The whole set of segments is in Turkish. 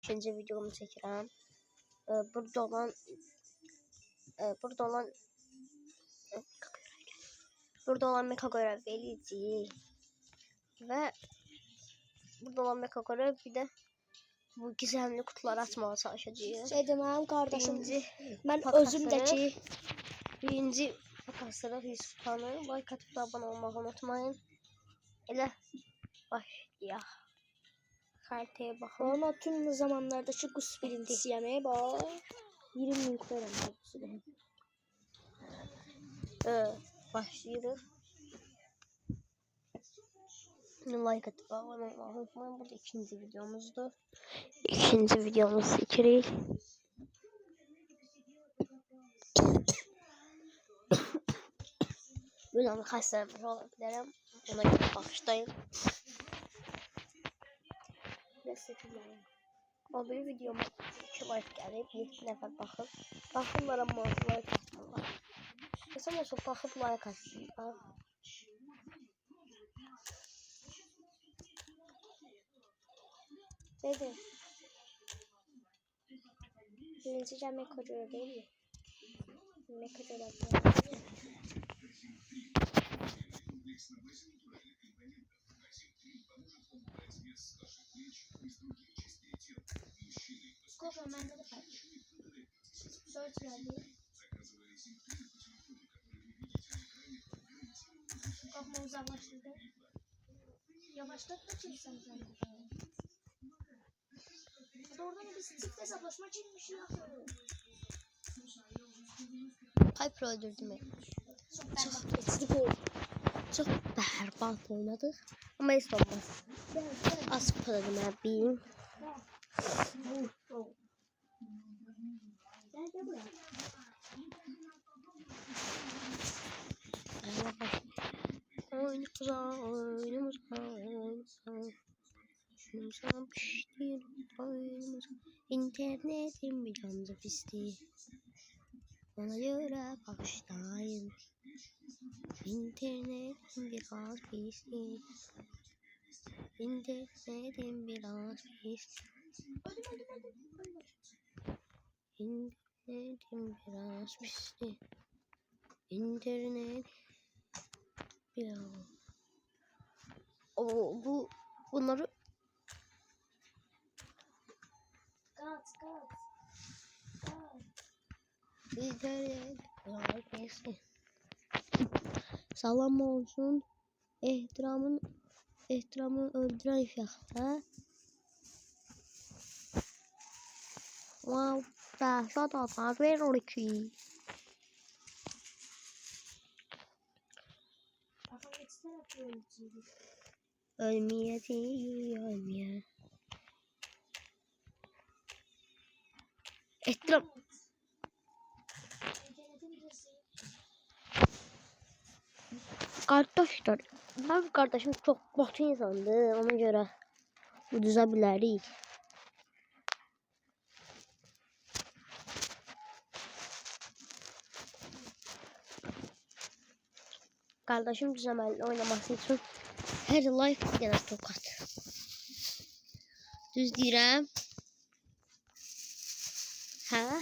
İkinci videomu çəkirəm. Burada olan meka görev eləyəcəyik. Və burada olan meka görev bir də bu gizemli kutuları açmağa çalışacağıq. Şey demem kardeşim. Ben pakasları, özümdeki birinci pakasları Yusuf Hanı. Like atıp abone olmayı unutmayın. Elə başlayaq. Haritaya baxın. Ama tüm zamanlardaki Gus birincisi yemeğe bak. 20.000 kupa Başlayırıq. Like atıp abone olmayı unutmayın. Bu da ikinci videomuzdur. İkinci videomuzu çekirik. Bilmem xəstələnmiş ola bilərəm. Ona görə bağışlayın. O bir videoma 2 like gəlib, 7 nəfər baxıb. Baxırlar amma like atmırlar. Məsələn olsa baxıb like atırlar. Neydi? Birinci cam mekacıra değil mi? Mekacıra değil mi? Koşun bende de kaç. Search geldi. Kapma uzaklaştırdı. Yavaşlat da çeksen sen. Oradan biz çift hesaplaşma çekmiş ya. Piper öldürdü mü? Çok berbat oynadık. Ama hiç olmaz. Az kupalarım ben. İnternetim bir anda pisti. Ona göre bağışlayın. İnternetim biraz pisti. İnternetim biraz pisti. İnternetim biraz pisti. İnternet biraz. Bunları İnternet biraz pisti. Salam olsun. Ehtiramı öldüren şahsa. Wow, dəhşət atar verir ki. Ölmeyeceğim. Ehtiram. Kardeşler, ben kardeşim çok batı insandı, ona göre uduza bilərik. Kardeşim düzəməlli oynaması için her like yenə tokat. Düz deyirəm. Hə?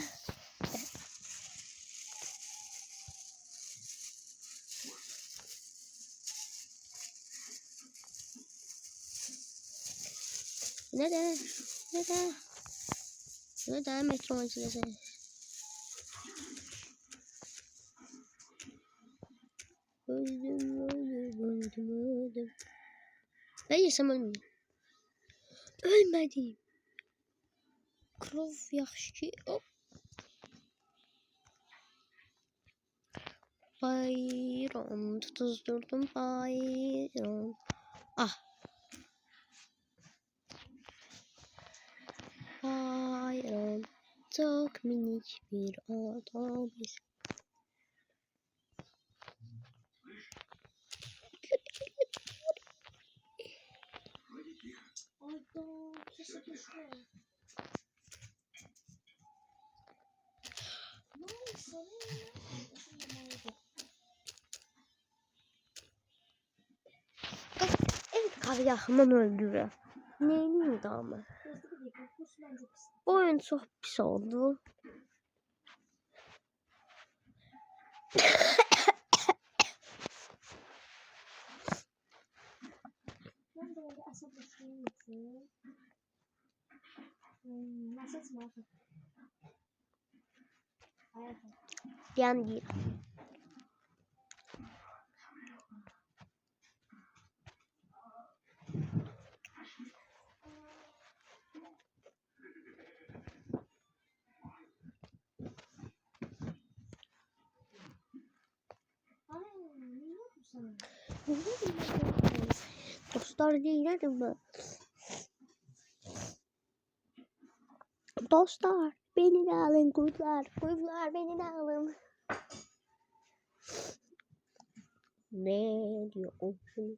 Neden metro oyuncusu? Öldüm. Ben yesem ölmeyeyim. Ölmedim. Krov yaxşı ki. Hop. Bayram tutuzdurdum bayram. Ah. Bayram çok minik bir otobüs. Evet, kahve yakından öldürüyor. Neyini ama? Bence pis. Bu oyun çok pis oldu. Ben böyle asablaştığım için. Nasıl mı? Hayatım. Ben değil. Dostlar neyledim mi? Dostlar beni de alın kuzlar. Kuzlar beni de alın. Ne diyor o şimdi?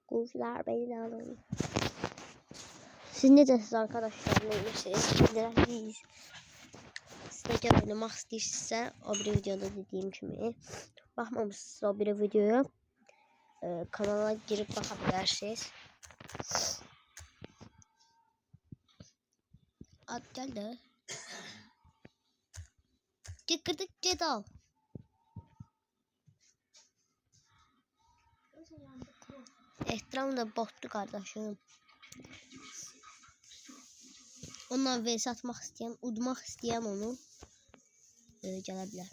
Kuzlar beni de alın. Siz ne dersiniz arkadaşlar? Neymişsiniz? Neyiz? Size oynamak istəyirsinizsə, o bir videoda dediyim kimi baxmamışsınızsa o bir videoya kanala girib baxa bilərsiniz. Ad gəl də. Çıkırdık cedal. Ehtiram da botdu kardeşim. Ondan vs atmaq istəyən, udmaq istəyən onu gələ bilər.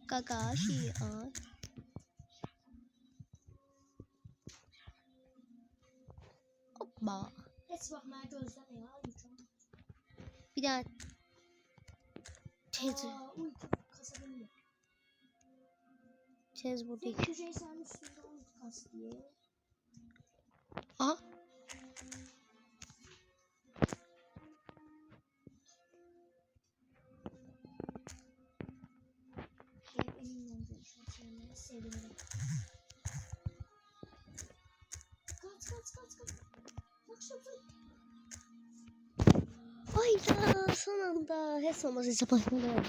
Kakashi ay. Hoppa. Heç vaxt mənə gözləmə ya, lütfen. Bir daha tez Uyku kasabını. tez burada. Köşeyi sənin üstündə uyku kas diye. Aha. Eminle görüşmek üzere. Sevinirim. Kaç. Hayda son anda hiç olmazsa başladım.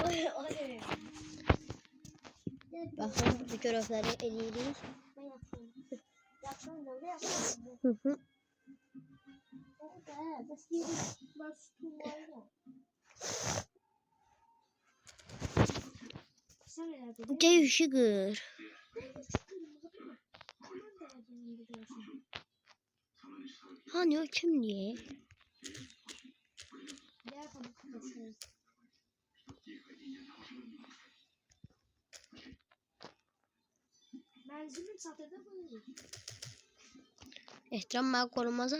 Ay. Bakın bu görevleri eliyoruz. Ben yaptım. Yaptım. Hı hı. Değişiktir. Hani o kim diye? Menzilim satırda mı? Ehtiram ben korumaz.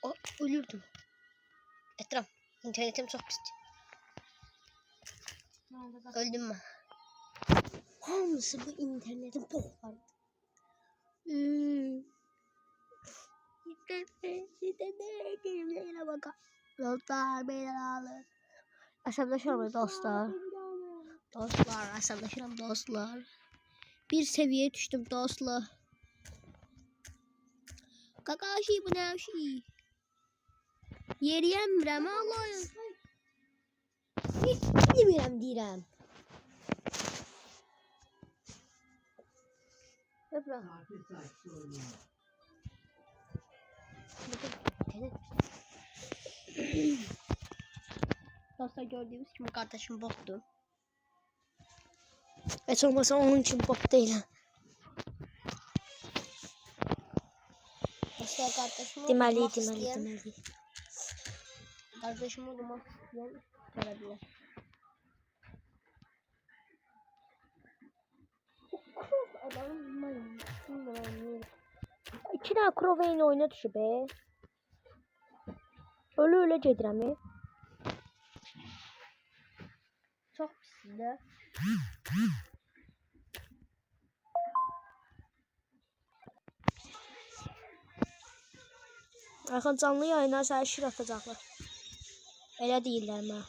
O ölürdüm. Ehtiram internetim çok pis. Öldüm ben. Hamısı bu internetin bok vardı. İnternete bak. Dostlar beni alın. Asablaşıyorum dostlar. Dostlar asablaşıyorum dostlar. Bir seviye düştüm dostlar. Kakashi bu ne şey? Yeri yemirəm Allah'ım. Hiç bilmirəm deyirəm. Öpürəm. Dostlar gördüğünüz gibi kardeşim boktu. Hiç olmasa onun için bok değil. Dostlar kardeşim Demeli. Kardeşim olmak isteyen görebilir. Adamım İki tane Crow'un oyuna düşüp be. Öyle gedirəm. Çok pis de. Arxan canlı yayına sənə şir atacaqlar. Elə deyirlər mənə.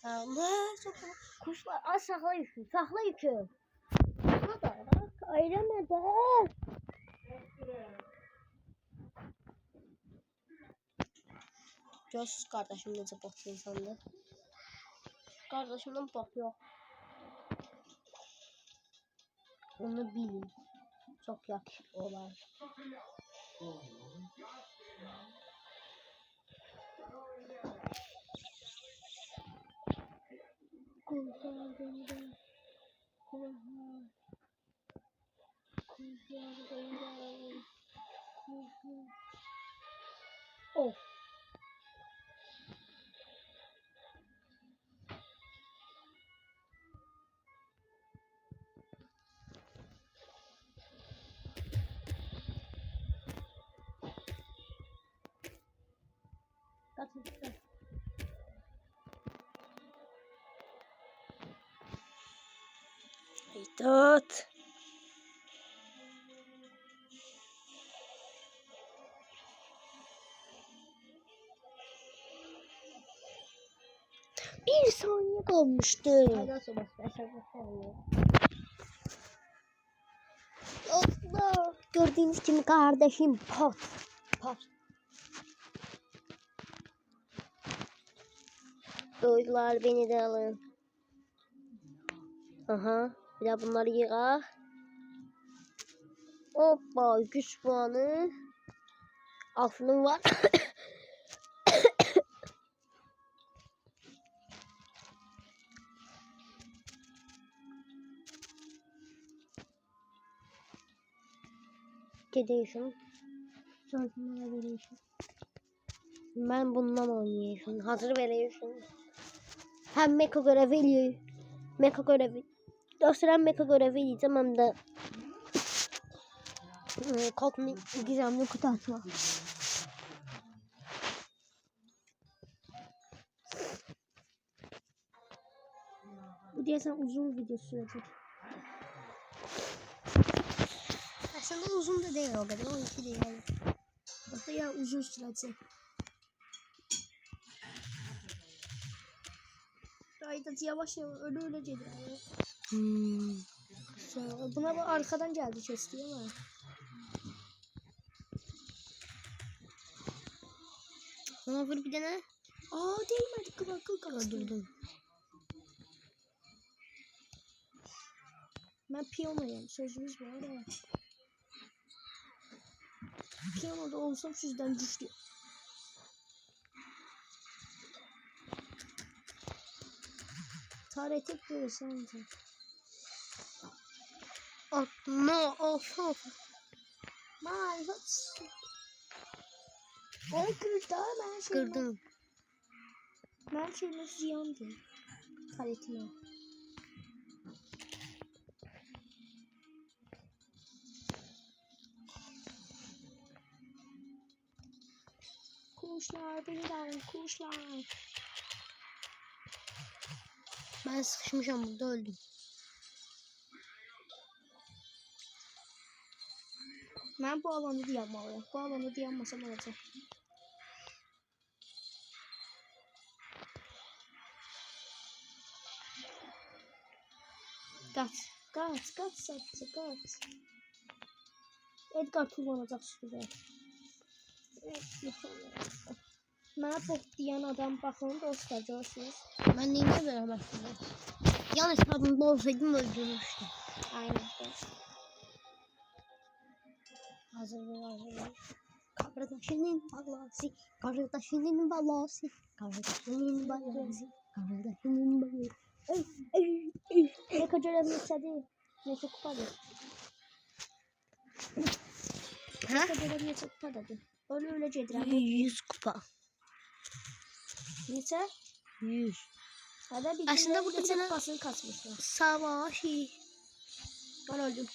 Allah çok kuşlar az sakla yükü. Sakla yükü. Ayrılmadı. Görsüz kardeşim necə bot insandı. Kardeşimden bot yok. Onu bilin. Çok yakışıklı olan. Of. Kaçın. İtat. Bir saniye kalmıştı. Haydan sonra Allah. Gördüğünüz gibi kardeşim pot. Pot. Çocuklar beni de alın. Aha. Bir de bunları yıkar. Hoppa. Güç puanı. Aklım var. Gidiyorsun. Sonra veriyorsun. Ben bundan oynuyorsun. Hazır veriyorsun. Hem meka görevi veriyor. Meka görevi. Dostlar meka görevi yiyeceğim hem de Kalkın gizemli kutu açma. Bu diye sen uzun video sürecek. Aslında uzun da değil o kadar. 12 değil. Hatta ya uzun sürecek. Aydat yavaş yavaş öyle gelir. Buna bak arkadan geldi kesti ama. Ona vur bir tane. Aa değmedi kıl öldürdüm. Ben piyanodayım. Sözümüz var ya. Piyanoda olsam sizden düştü. Tarihte böyle sence. No, of. Malvat. Ben kırdım. Kırdım. Ben şeyimi ziyandı. Taretime. Kuşlar beni de alın. Kuşlar. Ben sıkışmışım burada öldüm. Ben bu alanı dayanmalıyım. Bu alanı dayanmasam olacak. Kaç sadece kaç. Edgar kullanacak üstüne. Mənə bot deyən adam baxın dostlar görürsünüz. Mən neyinə verəm əslində? Yan hesabımda olsaydım öldürmüşdüm. Aynen. Hazır. Kardeşinin balası. Kardeşinin balası. Kardeşinin balası. Kardeşinin balası. Ne kadar önemli ne çok kupadır. Ne kadar önemli çok kupadır. Öyle cedirəm. 100 kupa. Neçə? 100. Aslında burada bir kupasını kaçmışlar. Savaşı. Ben öldüm.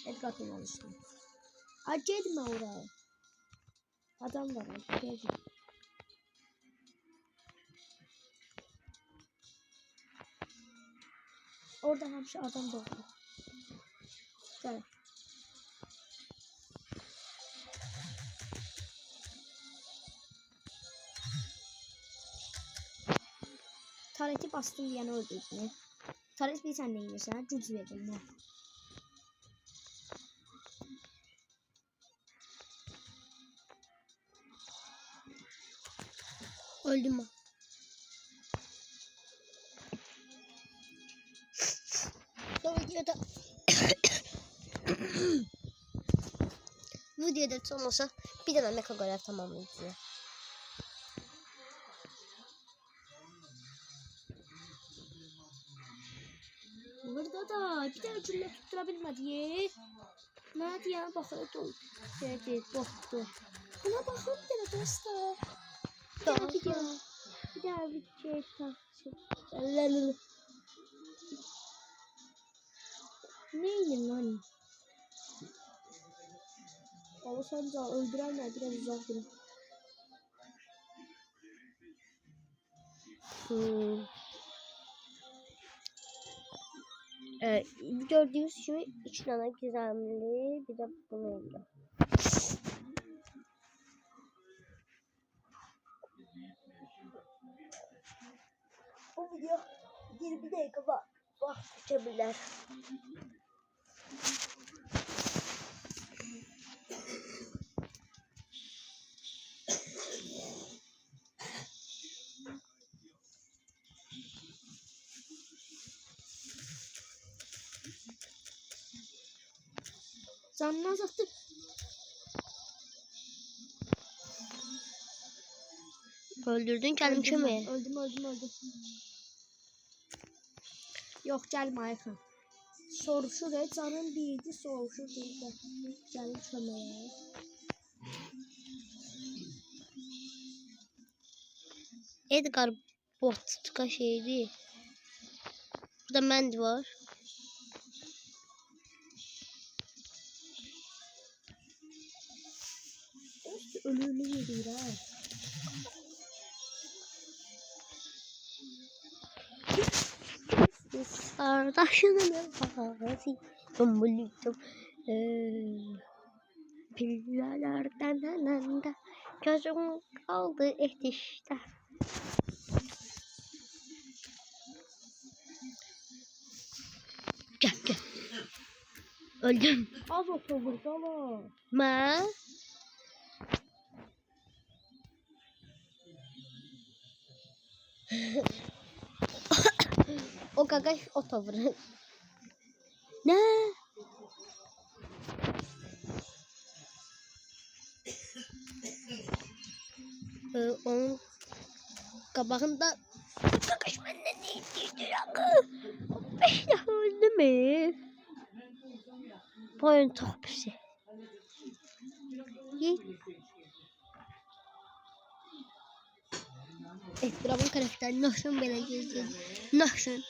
Edgar kullanmıştım. Acıdım oraya. Adam var. Geldim. Orada hemşe adam doğdu. Gel. Tareti bastım diyeni öldürdü. Taret bilirsən nə edirsən? Güc verdim mən. Öldüm mü? Videoda son olsa bir tane meka görev tamamlayacağız. Burada da bir tane cümle tutturabilmedi. Ne diye bakıyordu. Dedi, boktu. Buna bakın bir tane dostlar. Bir tane video. Bir tane video takip. Neydi lan? Baba sanca öldürenler biraz uzak durun. Gördüğünüz gibi 2 tane gizemli bir de bunu oldu. Bu video 20 dakika vakit geçebilir. Canını azalttı. Öldürdün kendini kömeye. Öldüm. Yok gelme Aykan. Soruşur et canın birdi soruşur birdi. Gelin kömeye. Edgar Botka şeydi. Burada Mandy var. Ölümü yedir ha. Kardeşinin havası dumbulitum pillerlerden ananda gözüm kaldı ehtişte. Gel. Öldüm. Az otur sana. Ma. O kagaş otobüs. Ne? Onun kabağında kagaş benden değildir akı. 5 daha öldü mü? Bu oyun çok pis. Etrafın karakter nasıl böyle gezeceğiz? Nasıl?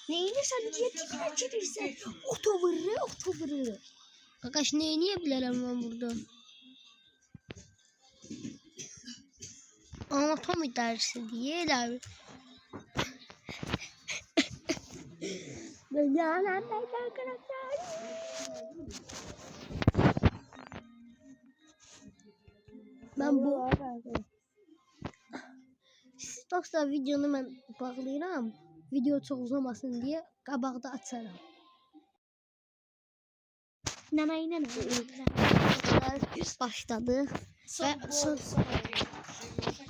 Neyini sen diye tipine çevirsen? Otobürü. Kakaş neyini yapabilirim ben burada? Anatomi dersi diyeler. Dünyanın beter karakter. Ben bu... Dostlar videonu ben bağlayıram. Video çok uzamasın diye qabaqda açarım. Nanay. Başladı. Ve son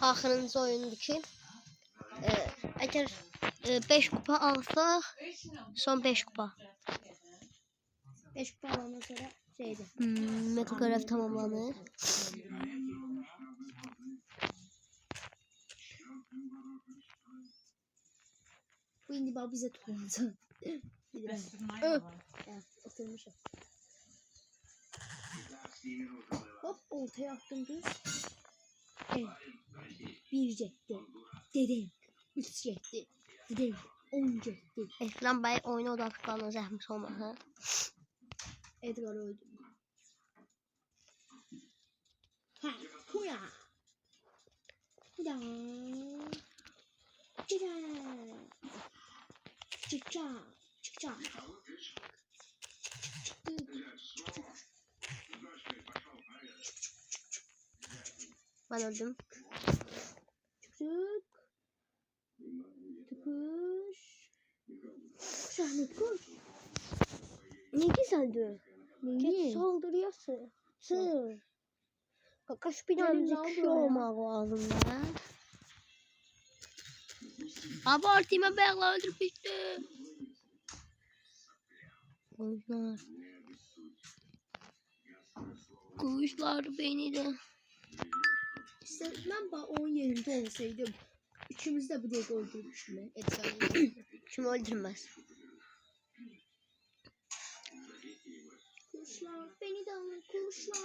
axırıncı oyundur ki eğer 5 kupa alsaq son 5 kupa. 5 kupa alandan sonra şeydi. Meta görev tamamlanır. Bu indi bak bize tutulacak. Oturmuşum. Hop ortaya attım düz. Evet. 1 jetti. Dedim. 3 jetti. Dedim. 10 jetti. Eflan Bey oyuna odaklanın zəhmət olmasa. Edgar öldü. Ha, huya. Çıkacağım. Ben öldüm. Çıktık. öldü. Niye? Git saldırıyorsun. Sır. Kaka şu Gelin binamızı lan kişi buraya. olmak lazım da. Abi Artem'e bayakla öldürmüştü. Kuşlar. Kuşlar beni de. İşte ben onun yerinde olsaydım üçümüz de bu diye öldürmüştüm. Efsane. Kim öldürmez? Kuşlar beni de alın kuşlar.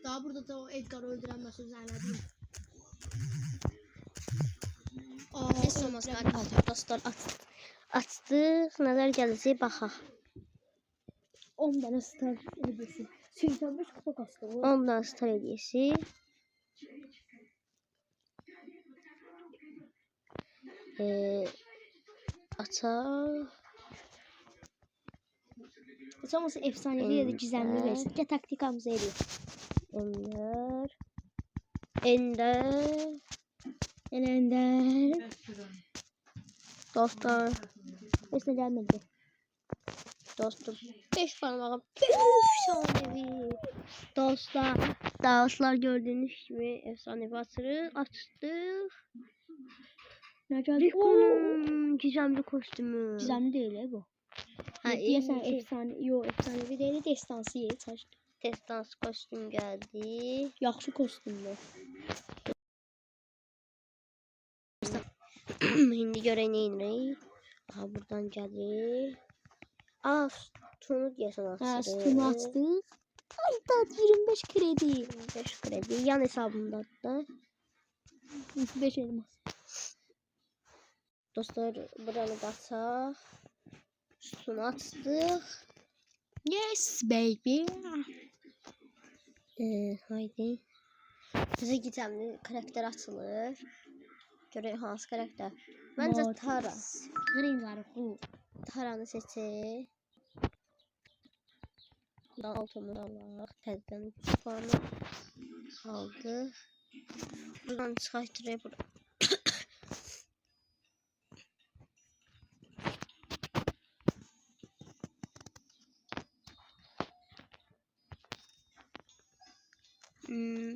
Daha burada da o Edgar'ı öldüren mesajı anladım. Heç olmaz arkadaşlar. Dostlar açtık. Nələr gələcək baxaq. 10 tane star hediyesi. 85 kupa kastı. 10 dənə star hediyesi. Açaq. Hiç olmasa efsanevi ya da gizemli versin. Ya taktikamızı ediyor. Ender. Ender. Dostlar. Mesela gelmedi. Dostum. 5 parmağım. Efsanevi. Dostlar gördüğünüz gibi efsanevi atırı açtık. Ne geldi? Rico'nun gizemli kostümü. Gizemli değil bu. Ha, Diyesen iyi. efsane. Yo efsanevi değil. Destansı yeri taştı. Destans kostüm geldi. Yaxşı kostümdür. Şimdi göre neyini? Aha buradan gelir. Aa, stunu diyesen açtı. Ha, sütunu açtık. Ay da 25 kredi. 25 kredi. Yan hesabımda da. 5 elmas. Dostlar buranı da açaq. Stunu açdıq. Yes baby. Haydi. Bizə gizemli karakter açılır. Görək hansı karakter. Məncə Tara. Green var bu. Taranı seçək. Buradan altımı alaq. Təzədən 3 puanı aldıq. Buradan çıxartdıraq.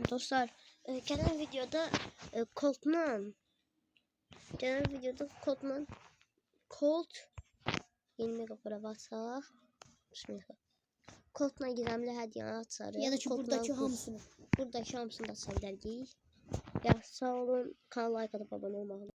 Dostlar, gələn videoda Colt yeni megafora basaq. Colt'la gizemli hədiyəni açarıq. Ya da ki buradaki hamısını. Buradakı hamısını da aça bilərik. Ya sağ olun, kanala like atıp abone olmayı